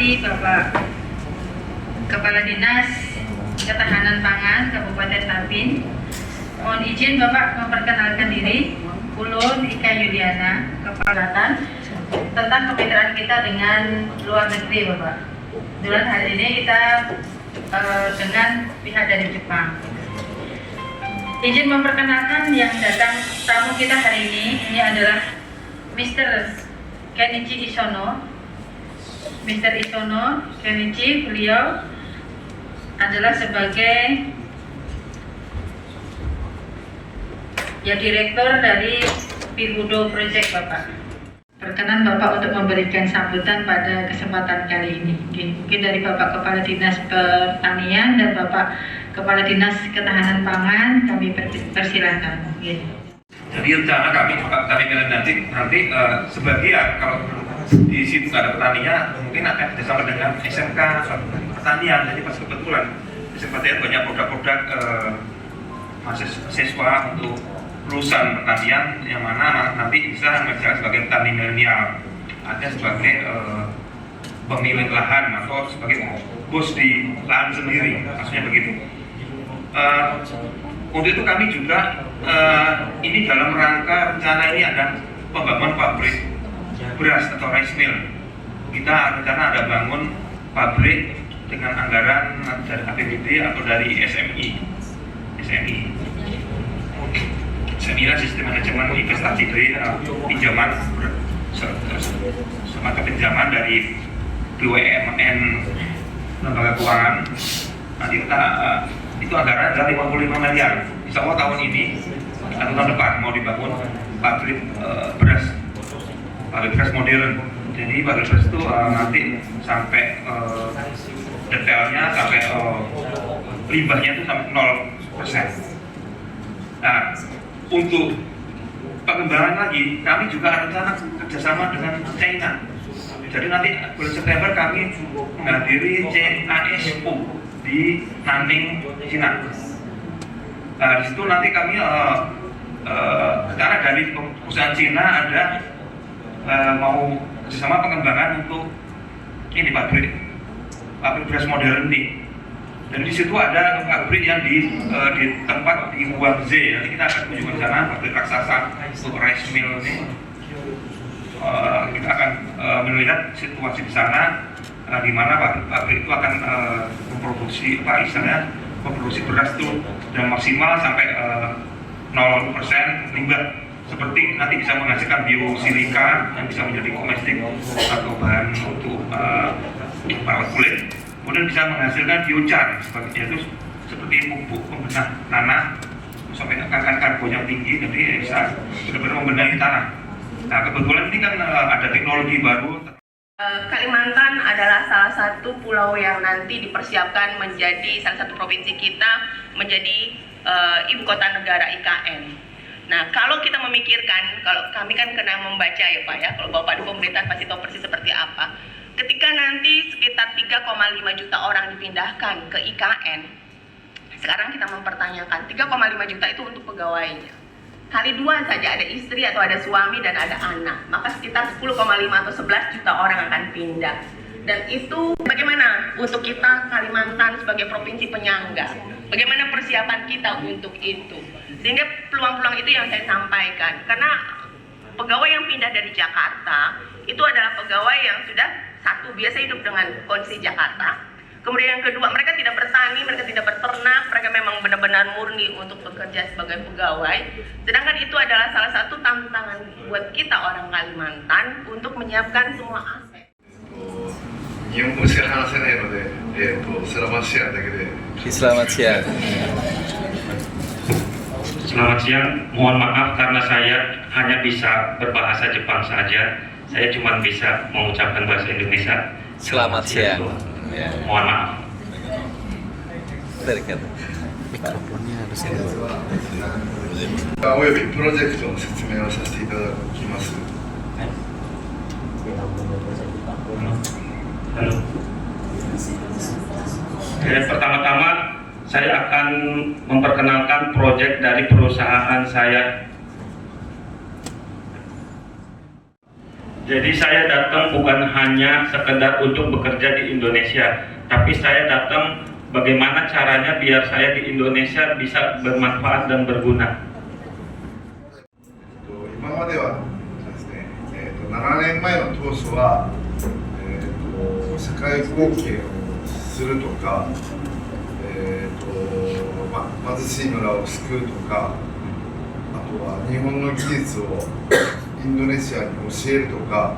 hormati Bapak Kepala Dinas Ketahanan Pangan Kabupaten Tapin, mohon izin Bapak memperkenalkan diri. Ulun Ika Yuliana, Kepala tentang kemitraan kita dengan luar negeri Bapak. Kebetulan hari ini kita dengan pihak dari Jepang. Izin memperkenalkan yang datang tamu kita hari ini adalah Mr. Kenichi Isono. Mr. Isono Kenichi, beliau adalah sebagai direktur dari Pilhudo Project Bapak. Perkenan Bapak untuk memberikan sambutan pada kesempatan kali ini. Mungkin dari Bapak Kepala Dinas Pertanian dan Bapak Kepala Dinas Ketahanan Pangan kami persilakan. Jadi rencana kami nanti sebagian kalau di situ nggak ada pertanian, mungkin akan bersama dengan SMK pertanian. Jadi pas kebetulan SMK banyak produk-produk mahasiswa untuk lulusan pertanian yang mana nanti bisa mengerjakan sebagai petani milenial, ada sebagai pemilik lahan atau sebagai bos di lahan sendiri, maksudnya begitu. Untuk itu kami juga ini dalam rangka rencana ini ada pembangunan pabrik beras atau rice mill. Kita rencana ada bangun pabrik dengan anggaran dari APBD atau dari SMI. Sembilan sistem manajemen investasi dari pinjaman semacam pinjaman dari BUMN lembaga keuangan. Nanti kita itu anggaran adalah 55 miliar. Insya Allah tahun ini atau tahun depan mau dibangun pabrik beras modern. Jadi pabrik beras itu nanti sampai detailnya sampai limbahnya itu sampai 0%. Nah, untuk pengembangan lagi, kami juga rencana kerjasama dengan China. Jadi nanti bulan September kami menghadiri CASO di Nanning, China. Nah, di situ nanti kami karena dari perusahaan Cina ada mau kerjasama pengembangan untuk ini pabrik beras modern ini. Dan di situ ada pabrik yang di tempat di Guangzhou. Nanti kita akan kunjungi ke sana, pabrik raksasa untuk rice mill ini. Kita akan melihat situasi di sana, di mana pabrik itu akan memproduksi memproduksi beras itu dan maksimal sampai 0% limbah. Seperti nanti bisa menghasilkan biosilika yang bisa menjadi komestik atau bahan untuk perawat kulit. Kemudian bisa menghasilkan biochar yaitu seperti pupuk pembenah tanah sampai karbon yang tinggi, jadi bisa benar-benar membenahi tanah. Nah, kebetulan ini kan ada teknologi baru. Kalimantan adalah salah satu pulau yang nanti dipersiapkan menjadi salah satu provinsi kita menjadi ibu kota negara IKN. Nah, kalau kita memikirkan, kalau kami kan kena membaca ya Pak ya, kalau Bapak di pemerintahan pasti tahu persis seperti apa. Ketika nanti sekitar 3,5 juta orang dipindahkan ke IKN, sekarang kita mempertanyakan 3,5 juta itu untuk pegawainya. Kali 2 saja ada istri atau ada suami dan ada anak, maka sekitar 10,5 atau 11 juta orang akan pindah. Dan itu bagaimana untuk kita Kalimantan sebagai provinsi penyangga? Bagaimana persiapan kita untuk itu? Sehingga peluang-peluang itu yang saya sampaikan. Karena pegawai yang pindah dari Jakarta itu adalah pegawai yang sudah satu biasa hidup dengan kondisi Jakarta. Kemudian yang kedua, mereka tidak bertani, mereka tidak berternak, mereka memang benar-benar murni untuk bekerja sebagai pegawai. Sedangkan itu adalah salah satu tantangan buat kita orang Kalimantan untuk menyiapkan semua aspek. 日本語しか話せないので、スラマシアだけで。Selamat siang. Selamat siang, mohon maaf karena saya hanya bisa berbahasa Jepang saja. Saya cuma bisa mengucapkan bahasa Indonesia. Selamat siang. Ya. Mohon maaf. Dekat. Mikrofonnya harus ada. およびプロジェクトの説明をさせていただきます。 Halo. Pertama-tama saya akan memperkenalkan proyek dari perusahaan saya. Jadi saya datang bukan hanya sekedar untuk bekerja di Indonesia, tapi saya datang bagaimana caranya biar saya di Indonesia bisa bermanfaat dan berguna. 今まではですね、7年前の当初は、社会貢献をするとか、貧しい村を救うとか、あとは日本の技術をインドネシアに教えるとか、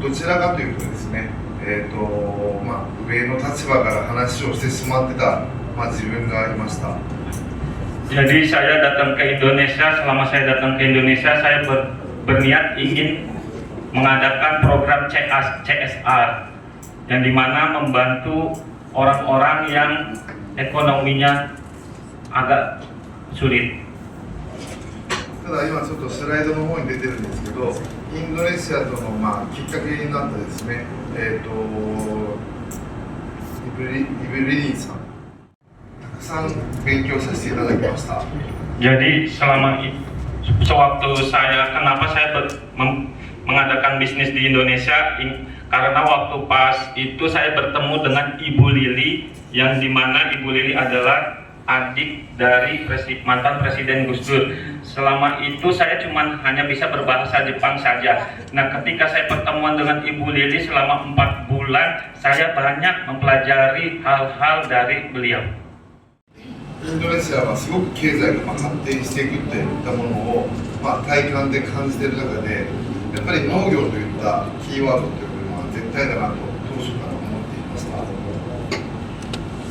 どちらかというとですね、上の立場から話をしてしまってた、自分がいました。 Jadi saya datang ke Indonesia, selama saya datang ke Indonesia saya berniat ingin mengadakan program CSR yang dimana membantu orang-orang yang ekonominya agak sulit. ただ今ちょっとスライドの方に出てるんですけど、インドネシアとのきっかけになったですね、イブリリンさん、たくさん勉強させていただきました。 Jadi selama sewaktu kenapa saya mengadakan bisnis di Indonesia, karena waktu pas itu saya bertemu dengan Ibu Lili, yang dimana Ibu Lili adalah adik dari mantan Presiden Gus Dur. Selama itu saya hanya bisa berbahasa Jepang saja. Nah, ketika saya pertemuan dengan Ibu Lili selama 4 bulan, saya banyak mempelajari hal-hal dari beliau. インドネシアはすごく経済が発展していくといったものを、体感で感じている中で、やっぱり農業といったキーワードというのは絶対だなと当初から思っていました。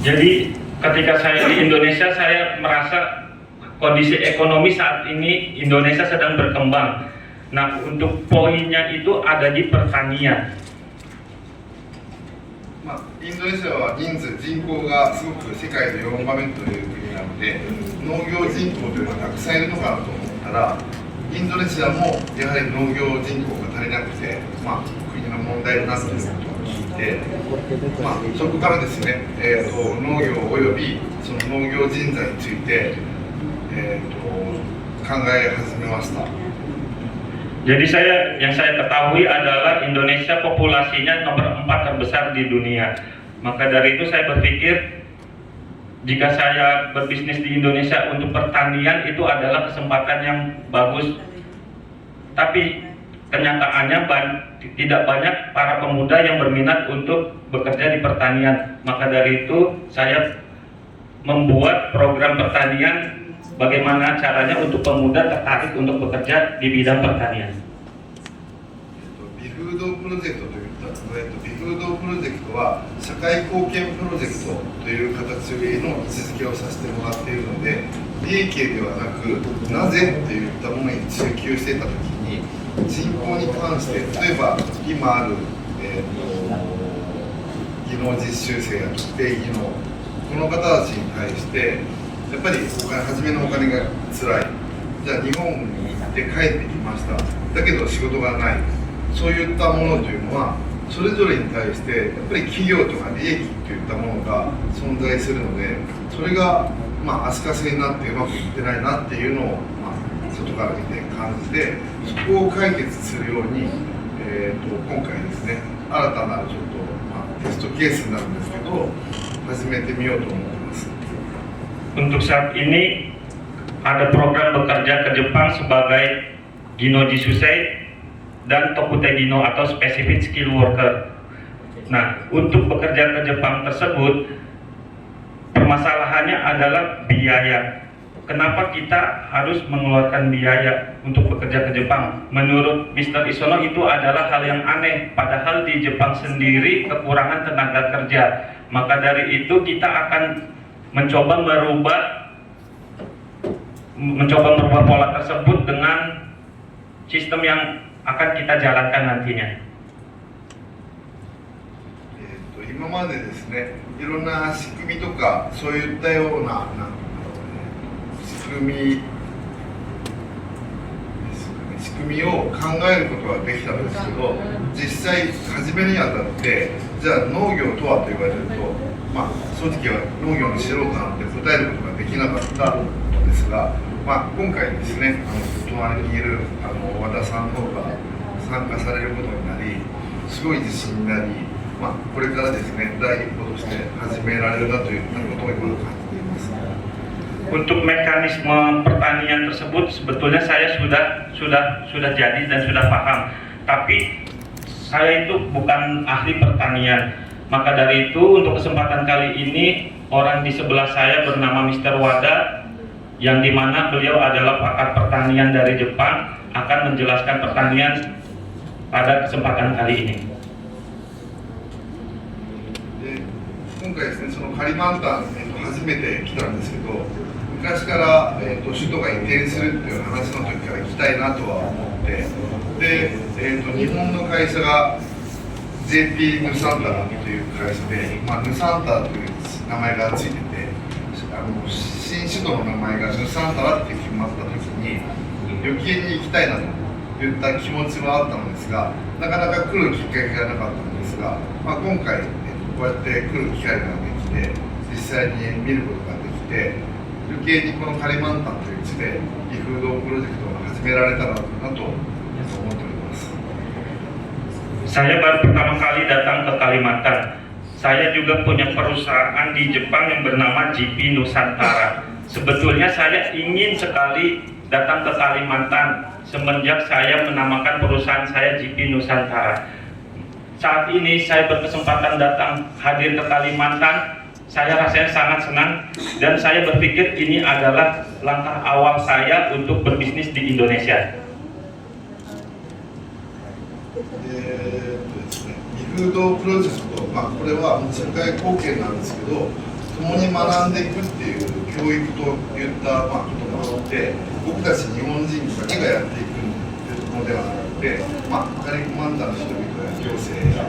Jadi ketika saya di Indonesia, saya merasa kondisi ekonomi saat ini Indonesia sedang berkembang. Nah, untuk poinnya itu ada di pertanian. インドネシアは人口がすごく世界で4番目という国なので、農業人口というのがたくさんいるのかなと思ったら、インドネシアもやはり農業人口が足りなくて、国の問題になっていることを聞いて、そこからですね、農業およびその農業人材について、考え始めました。 Jadi yang saya ketahui adalah Indonesia populasinya nomor 4 terbesar di dunia. Maka dari itu saya berpikir jika saya berbisnis di Indonesia untuk pertanian itu adalah kesempatan yang bagus. Tapi kenyataannya tidak banyak para pemuda yang berminat untuk bekerja di pertanian. Maka dari itu saya membuat program pertanian. Bagaimana caranya untuk pemuda tertarik untuk bekerja di bidang pertanian? ビフードプロジェクトといったビフードプロジェクトは社会貢献プロジェクトという形の位置づけをさせてもらっているので、利益ではなくなぜといったものに追求していたときに、人口に関して例えば今ある、技能実習生や特定技能、この方たちに対してやっぱり初めのお金が辛い、じゃあ日本に行って帰ってきました、だけど仕事がない、そういったものというのはそれぞれに対してやっぱり企業とか利益といったものが存在するので、それが足かせになってうまくいってないなっていうのを、外から見て感じて、そこを解決するように、今回ですね、新たなちょっと、テストケースになるんですけど始めてみようと思ってます。 Untuk saat ini ada program bekerja ke Jepang sebagai Gino Jisusei dan Tokute Gino atau Specific Skill Worker. Nah, untuk bekerja ke Jepang tersebut permasalahannya adalah biaya. Kenapa kita harus mengeluarkan biaya untuk bekerja ke Jepang? Menurut Mr. Isono itu adalah hal yang aneh, padahal di Jepang sendiri kekurangan tenaga kerja. Maka dari itu kita akan mencoba merubah pola tersebut dengan sistem yang akan kita jalankan nantinya. 今までですね、いろんな仕組みとかそういったような仕組みを考えることができたんですけど、実際始めるにあたってじゃあ農業とはと言われると、正直は農業の素人なので答えることができなかったのですが、今回ですね、隣にいる和田さんとか参加されることになり、すごい自信になり、これからですね、第一歩として始められるなということを今感じています。 Untuk mekanisme pertanian tersebut sebetulnya saya sudah jadi dan sudah paham. Tapi saya itu bukan ahli pertanian. Maka dari itu untuk kesempatan kali ini orang di sebelah saya bernama Mr. Wada, yang dimana beliau adalah pakar pertanian dari Jepang, akan menjelaskan pertanian pada kesempatan kali ini. で今回ですね、そのカリマンタン、初めて来たんですけど、昔から、首都が移転するっていう話の時から行きたいなとは思って、で、日本の会社が JP ヌサンタラという会社で、ヌサンタラという名前がついてて、新首都の名前がヌサンタラって決まった時に余計に行きたいなといった気持ちはあったのですが、なかなか来るきっかけがなかったのですが、今回、こうやって来る機会ができて、実際に見ることができて、余計にこのカリマンタンという地でリフードプロジェクトが始められたらなと思っております。 Saya baru pertama kali datang ke Kalimantan. Saya juga punya perusahaan di Jepang yang bernama JP Nusantara. Sebetulnya saya ingin sekali datang ke Kalimantan semenjak saya menamakan perusahaan saya JP Nusantara. Saat ini saya berkesempatan datang hadir ke Kalimantan. Saya rasanya sangat senang dan saya berpikir ini adalah langkah awal saya untuk berbisnis di Indonesia. リフードプロジェクト、これは社会貢献なんですけど、共に学んでいくっていう教育といったことがあって、僕たち日本人だけがやっていくのではなくて、カリマンタの人々や行政や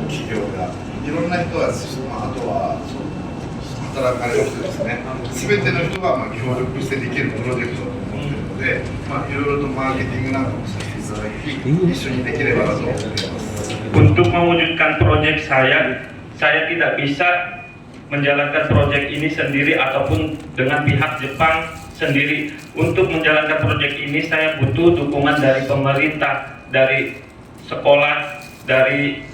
企業やいろんな人たち、あとは働かれる人ですね、すべての人が協力してできるプロジェクトだと思っているので、いろいろとマーケティングなんかもさせていただき、一緒にできればなと思っています。 Untuk mewujudkan proyek saya tidak bisa menjalankan proyek ini sendiri ataupun dengan pihak Jepang sendiri. Untuk menjalankan proyek ini saya butuh dukungan dari pemerintah, dari sekolah, dari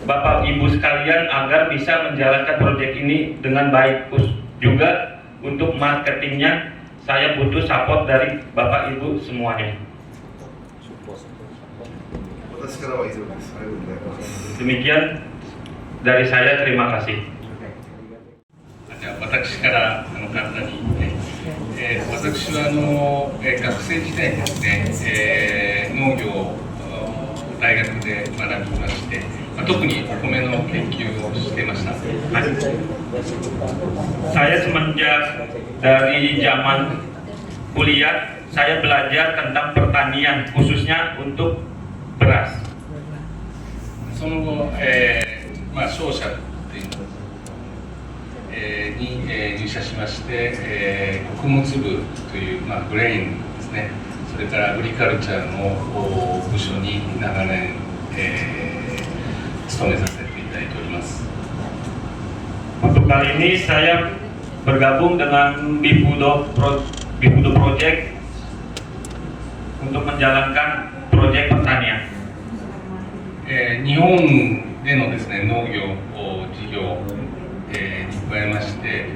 Bapak Ibu sekalian agar bisa menjalankan proyek ini dengan baik. Juga untuk marketingnya saya butuh support dari Bapak Ibu semuanya. 私からは以上です。ありがとうございます。 Demikian dari saya, terima kasih. じゃあ私から簡単に、私は学生時代にですね、農業を大学で学びまして、特にお米の研究をしていました。Saya semenjak dari zaman kuliah saya belajar tentang pertanian khususnya untuk beras. その後、商社っていうのに入社しまして、穀物部という、グレインですね、それからアグリカルチャーの部署に長年、勤めさせていただいております。 Untuk kali ini saya bergabung dengan Bifudo Project untuk menjalankan proyek pertanian. 日本でのですね、農業事業に加えまして、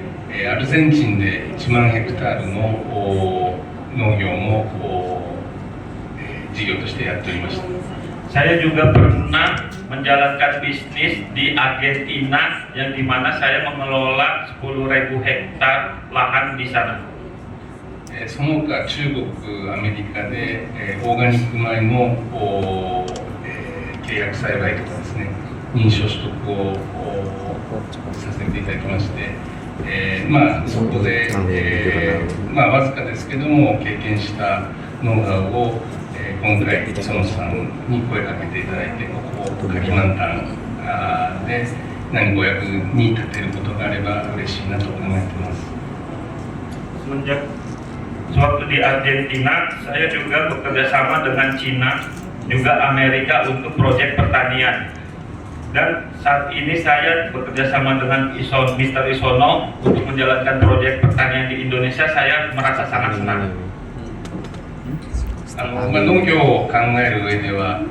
アルゼンチンで1万ヘクタールの農業も事業としてやっておりました。 Saya juga pernah menjalankan bisnis di Argentina yang dimana saya mengelola 10.000 hektar lahan di sana. その他中国、アメリカでオーガニック米の契約栽培とかですね、認証取得をさせていただきまして、そこで、わずかですけども経験したノウハウを今回磯野さんに声かけていただいて、ここカリマンタンで何ご役に立てることがあれば嬉しいなと考えています。 Semenjak sewaktu di Argentina, saya juga bekerja sama dengan Cina, juga Amerika untuk proyek pertanian. Dan saat ini saya bekerja sama dengan Mr. Isono untuk menjalankan proyek pertanian di Indonesia. Saya merasa sangat senang. 農業を考える上では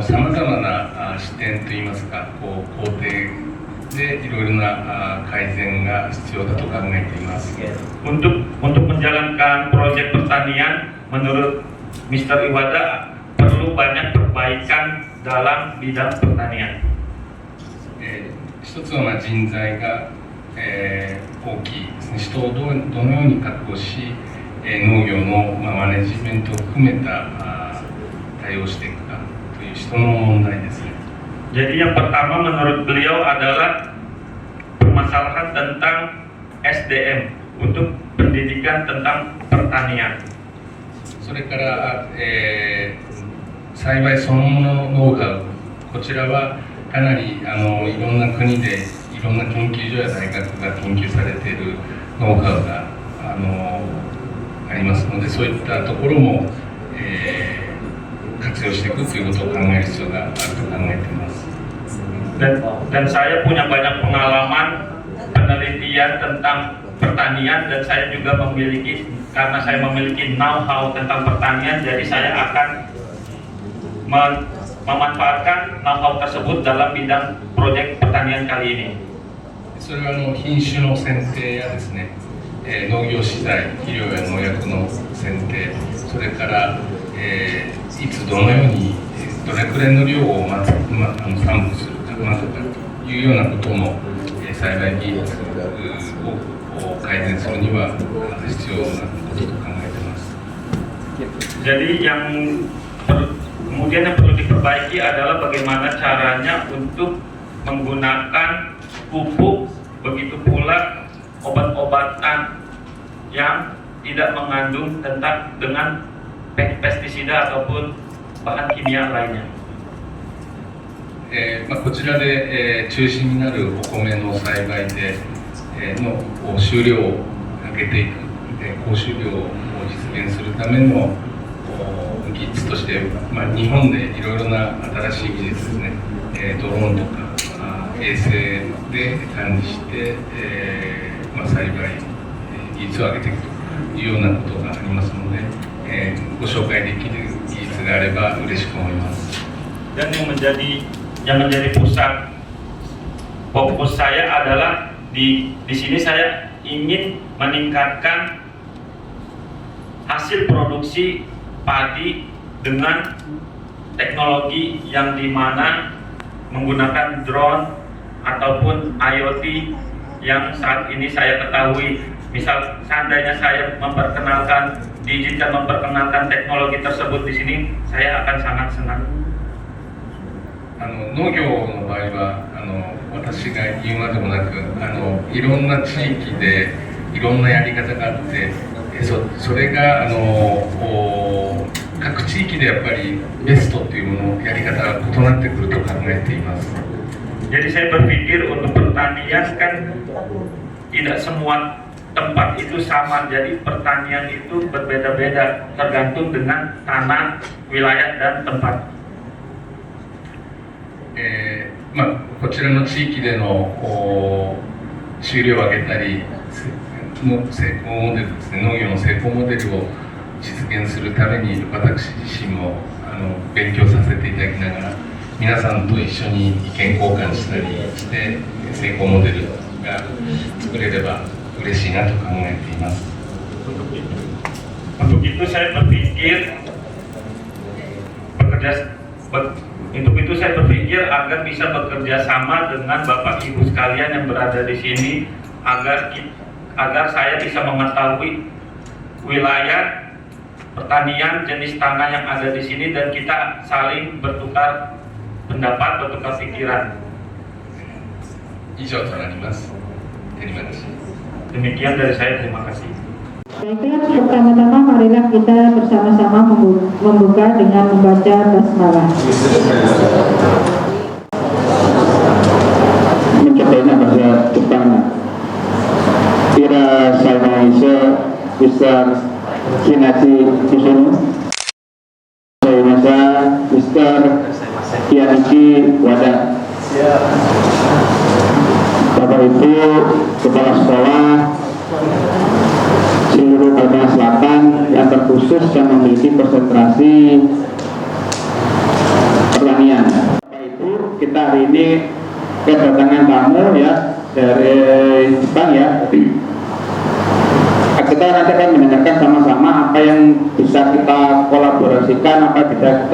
さまざまな視点といいますか工程でいろいろな改善が必要だと考えています。Untuk menjalankan proyek pertanian, menurut Mr. Iwata perlu banyak perbaikan dalam bidang pertanian. 一つは人材が、大きいですね。人をどのように確保し、農業の、マネジメントを含めた対応していくかという人の問題ですね。Jadi yang pertama menurut beliau adalah permasalahan tentang SDM untuk pendidikan tentang pertanian. それから、栽培そのもののノウハウ、こちらはかなりいろんな国でいろんな研究所や大学が研究されているノウハウがありますので、そういったところも、活用していくということを考える必要があると考えています。Dan saya punya banyak pengalaman penelitian tentang pertanian dan saya juga karena saya memiliki know-how tentang pertanian, jadi saya akan memanfaatkan know-how tersebut dalam bidang proyek pertanian kali ini. それは品種の選定やですね、農業資材、肥料や農薬の選定、それから、いつどのようにどれくらいの量を散布するか、まずかというようなことの栽培技術を改善するには必要なことと考えています。Jadi kemudian yang perlu diperbaiki adalah bagaimana caranya untuk menggunakan pupuk, begitu pula obat-obatan yang tidak mengandung dengan pestisida ataupun bahan kimia lainnya. こちらで、中心になるお米の栽培で、の収量を上げていく、高収量を実現するための技術として、日本でいろいろな新しい技術ですね、ドローンとか衛星で管理して、栽培技術を上げていくというようなことがありますので、ご紹介できる技術があれば嬉しく思います。 Dan yang menjadi pusat fokus saya adalah di sini saya ingin meningkatkan hasil produksi padi dengan teknologi yang dimana menggunakan drone ataupun IoT yang saat ini saya ketahui. Misal seandainya saya diizinkan memperkenalkan teknologi tersebut di sini, saya akan sangat senang. 農業の場合は私が言うまでもなくいろんな地域でいろんなやり方があってそれが各地域でやっぱりベストというものやり方が異なってくると考えています。 Jadi saya berpikir untuk pertanian kan tidak semua tempat itu sama, jadi pertanian itu berbeda-beda tergantung dengan tanah, wilayah dan tempat. こちらの地域での収量を上げたりの成功モデルですね、農業の成功モデルを実現するために私自身も勉強させていただきながら皆さんと一緒に意見交換したりして成功モデルが作れれば嬉しいなと考えています。 Untuk itu saya berpikir agar bisa bekerja sama dengan Bapak Ibu sekalian yang berada di sini agar saya bisa mengetahui wilayah pertanian, jenis tanah yang ada di sini dan kita saling bertukar pendapat, bertukar pikiran. 以上となります。terima kasih. Demikian dari saya, terima kasih. Baiklah, pertama-tama marilah kita bersama-sama membuka dengan membaca basmalah. Mencapainya bahasa Jepang. Kira saya Mr. Shinachi Kusuno, saya Mr. Kianichi Wada. Bapak Ibu Kepala Sekolah seluruh Kalimantan Selatan yang terkhusus yang memiliki konsentrasi pertanian. Itu kita hari ini kedatangan tamu ya dari Jepang ya. Kita nanti akan mendengarkan sama-sama apa yang bisa kita kolaborasikan, apa bisa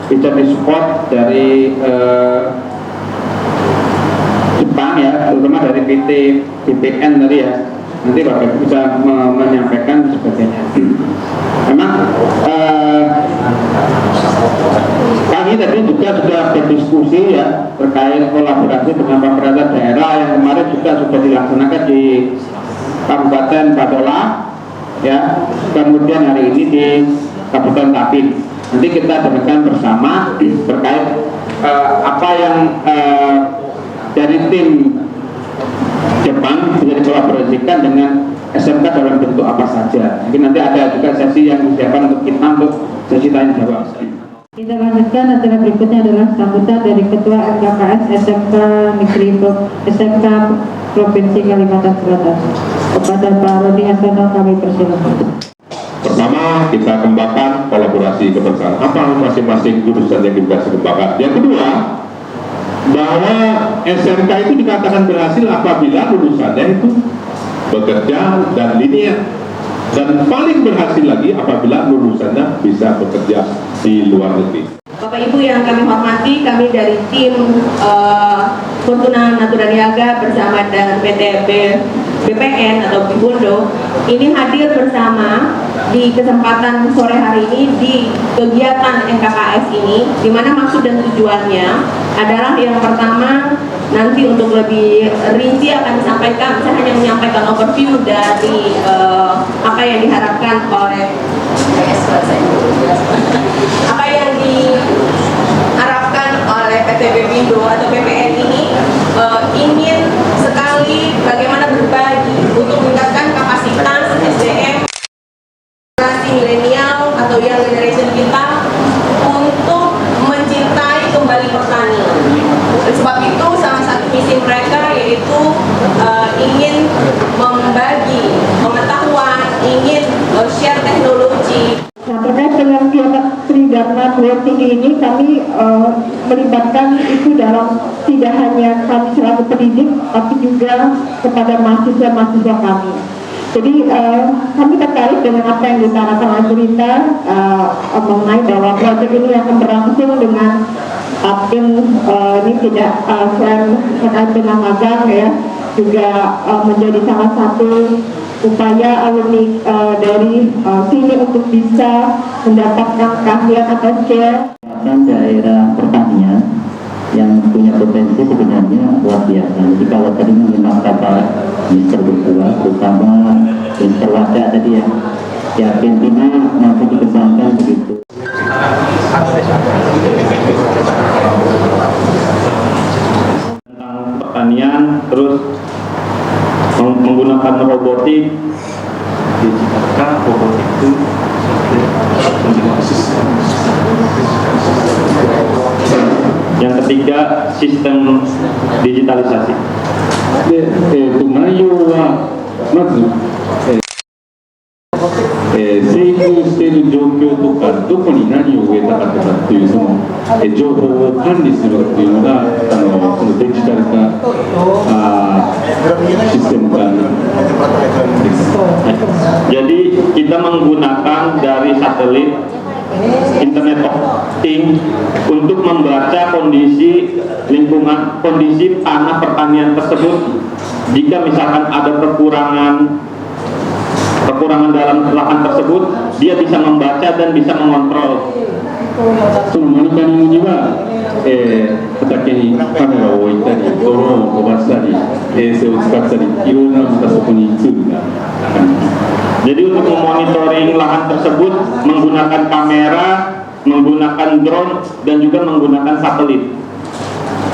kita disupport dari Jepang ya, terutama dari PT BPN tadi ya. Nanti Bapak bisa menyampaikan sebagainya. Memang kami tadi juga sudah berdiskusi ya terkait kolaborasi dengan pemerintah daerah yang kemarin juga sudah dilaksanakan di Kabupaten Badola ya, kemudian hari ini di Kabupaten Tapin. Nanti kita dengarkan bersama terkait apa yang dari tim Jepang bisa dikolaborasikan dengan SMK dalam bentuk apa saja. Mungkin nanti ada juga sesi yang disiapkan untuk kita untuk sesi tanya jawab. Kita lanjutkan, acara berikutnya adalah sambutan dari Ketua MKKS SMK Negeri SMK Provinsi Kalimantan Selatan. Kepada Pak Rodi Hasono kami persilakan. Pertama, kita kembangkan kolaborasi kebersamaan apa masing-masing jurusan yang kita kembangkan. Yang kedua, bahwa SMK itu dikatakan berhasil apabila lulusannya itu bekerja dan linear, dan paling berhasil lagi apabila lulusannya bisa bekerja di luar negeri. Bapak Ibu yang kami hormati, kami dari tim Fortuna Natura Niaga bersama dan PT BPN atau Bibundo ini hadir bersama di kesempatan sore hari ini di kegiatan MKKS ini, di mana maksud dan tujuannya adalah yang pertama nanti untuk lebih rinci akan disampaikan, saya hanya menyampaikan overview dari apa yang diharapkan oleh PT Bibundo atau BPN ini ingin sekali bagaimana berbagi untuk meningkatkan kapasitas SDM generasi milenial atau young generation kita untuk mencintai kembali pertanian. Oleh sebab itu salah satu misi mereka yaitu ingin membagi pengetahuan, ingin share teknologi. Nah, terkait dengan kegiatan Tridharma 23 ini kami melibatkan itu dalam tidak hanya kami selaku pendidik tapi juga kepada mahasiswa-mahasiswa kami. Jadi kami terkait dengan apa yang diutarakan oleh Berita mengenai bahwa proyek ini akan berlangsung dengan ini tidak selain terkait dengan magang ya, juga menjadi salah satu upaya alumni dari sini untuk bisa mendapatkan keahlian atau skill. Daerah pertanian yang punya potensi sebenarnya luar biasa. Jadi kalau tadi mengenal kata Mister Berdua, terutama Mister Wada tadi ya Argentina mampu dikembangkan begitu. Tentang pertanian, terus menggunakan robotik di Jakarta, robotik itu yang ketiga sistem digitalisasi. 内容はまず、生育している状況とかどこに何を植えたかとかっていうその、情報を管理するっていうのがこのデジタル化システム化です。Jadi kita menggunakan dari satelit Internet of Things untuk membaca kondisi lingkungan, kondisi tanah pertanian tersebut. Jika misalkan ada kekurangan dalam lahan tersebut, dia bisa membaca dan bisa mengontrol. そのモニタリングには、畑にカメラを置いたり、ドローンを飛ばしたり、衛星を使ったり、いろいろなまたそこにツールがあります。 Jadi untuk memonitoring lahan tersebut menggunakan kamera, menggunakan drone, dan juga menggunakan satelit.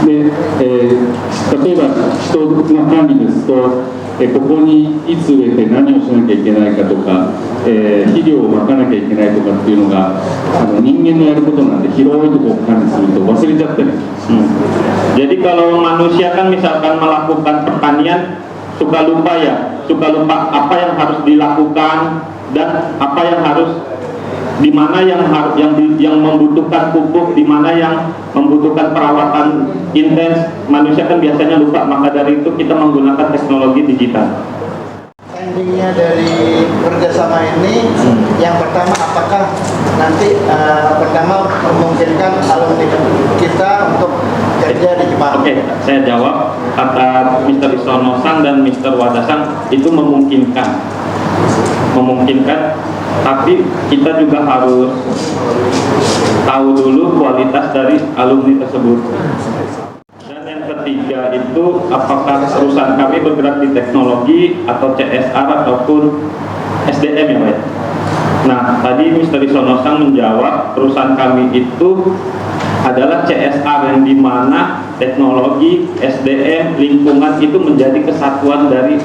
で、例えば人の管理ですと、ここにいつ植えて何をしなきゃいけないかとか、肥料をまかなきゃいけないとかっていうのが人間のやることなんで広いところを管理すると忘れちゃったりします。Jadi kalau manusia kan misalkan melakukan pertanian suka lupa apa yang harus dilakukan dan apa yang harus, di mana yang membutuhkan pupuk, di mana yang membutuhkan perawatan intens. Manusia kan biasanya lupa, maka dari itu kita menggunakan teknologi digital. Endingnya dari kerjasama ini, yang pertama apakah nanti pertama memungkinkan alumni kita untuk kerja di Jepang? Oke, saya jawab. Kata Mr. Isono-san dan Mr. Wada-san itu memungkinkan, tapi kita juga harus tahu dulu kualitas dari alumni tersebut. Dan yang ketiga itu apakah perusahaan kami bergerak di teknologi atau CSR ataupun SDM ya Pak ya? Nah tadi Mr. Isono-san menjawab perusahaan kami itu adalah CSR, yang dimana teknologi, SDM, lingkungan itu menjadi kesatuan dari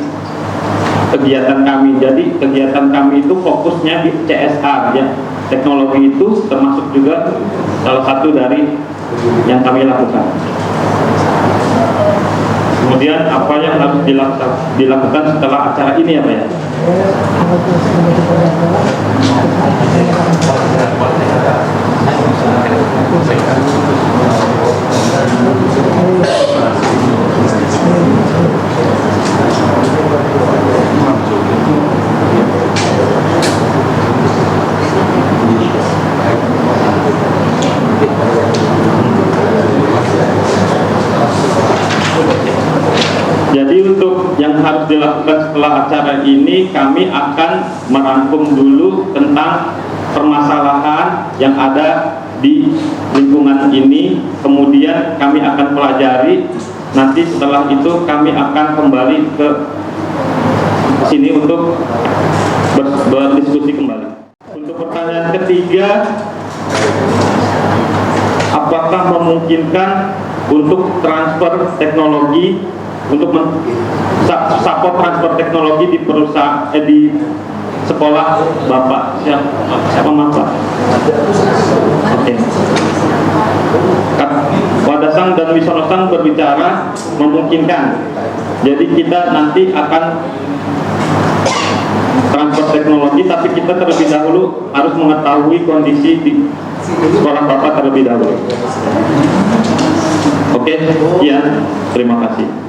kegiatan kami. Jadi kegiatan kami itu fokusnya di CSR ya. Teknologi itu termasuk juga salah satu dari yang kami lakukan. Kemudian apa yang harus dilakukan setelah acara ini ya Pak ya? Jadi untuk yang harus dilakukan setelah acara ini, kami akan merangkum dulu tentang permasalahan yang ada di lingkungan ini, kemudian kami akan pelajari. Nanti setelah itu kami akan kembali ke sini untuk berdiskusi kembali. Untuk pertanyaan ketiga, apakah memungkinkan untuk transfer teknologi, untuk support transfer teknologi di perusahaan di sekolah Bapak siapa Bapak? Oke. Wada-san dan Wisono-san berbicara memungkinkan. Jadi kita nanti akan transfer teknologi, tapi kita terlebih dahulu harus mengetahui kondisi di sekolah Bapak terlebih dahulu. Oke, ya, terima kasih.